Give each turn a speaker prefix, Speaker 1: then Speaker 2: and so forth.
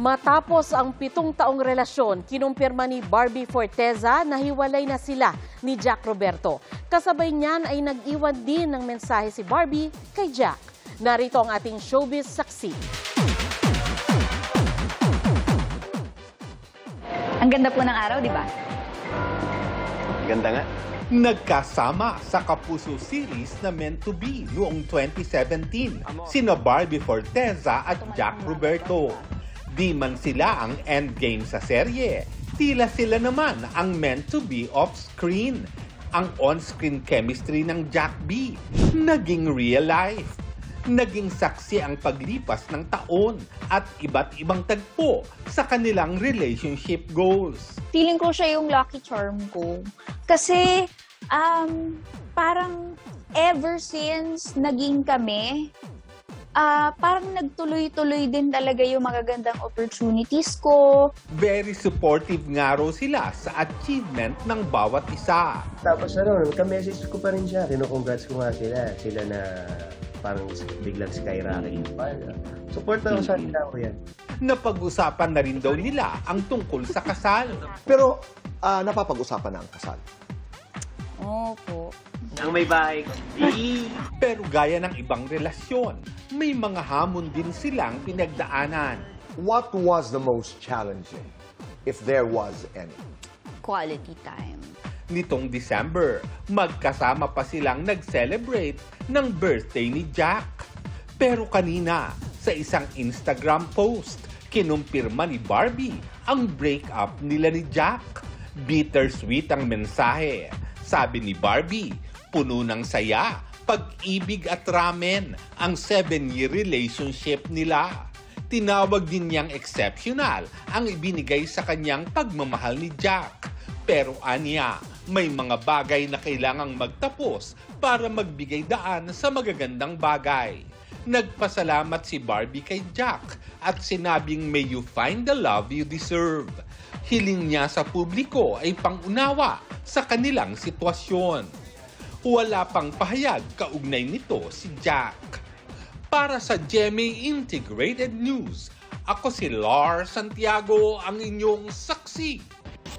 Speaker 1: Matapos ang 7 taong relasyon, kinumpirma ni Barbie Forteza na hiwalay na sila ni Jack Roberto. Kasabay niyan ay nag-iwan din ng mensahe si Barbie kay Jack. Narito ang ating showbiz saksi.
Speaker 2: Ang ganda po ng araw, di ba?
Speaker 3: Ganda nga.
Speaker 4: Nagkasama sa Kapuso series na Meant to Be noong 2017, sina Barbie Forteza at Jack Roberto. Di man sila ang endgame sa serye, tila sila naman ang meant to be off-screen. Ang on-screen chemistry ng Jack B, naging real life. Naging saksi ang paglipas ng taon at iba't ibang tagpo sa kanilang relationship goals.
Speaker 2: Feeling ko siya yung lucky charm ko. Kasi parang ever since naging kami, parang nagtuloy-tuloy din talaga yung magagandang opportunities ko.
Speaker 4: Very supportive nga raw sila sa achievement ng bawat isa.
Speaker 3: Tapos nagka-message ko pa rin siya. Kino-congrats ko nga sila. Sila na parang biglang skyrocket. Support na sa nila ko yan.
Speaker 4: Napag-usapan na rin daw nila ang tungkol sa kasal.
Speaker 5: Pero napapag-usapan na ang kasal.
Speaker 2: Opo.
Speaker 3: Ang may bahay ko.
Speaker 4: Pero gaya ng ibang relasyon, may mga hamon din silang pinagdaanan.
Speaker 5: What was the most challenging, if there was any?
Speaker 2: Quality time.
Speaker 4: Nitong December, magkasama pa silang nag-celebrate ng birthday ni Jack. Pero kanina, sa isang Instagram post, kinumpirma ni Barbie ang breakup nila ni Jack. Bittersweet ang mensahe. Sabi ni Barbie, puno ng saya, pag-ibig at ramen ang 7-year relationship nila. Tinawag din niyang exceptional ang ibinigay sa kanyang pagmamahal ni Jack. Pero aniya, may mga bagay na kailangang magtapos para magbigay daan sa magagandang bagay. Nagpasalamat si Barbie kay Jack at sinabing may you find the love you deserve. Hiling niya sa publiko ay pangunawa sa kanilang sitwasyon. Wala pang pahayag kaugnay nito si Jack. Para sa GMA Integrated News, ako si Lars Santiago, ang inyong saksi.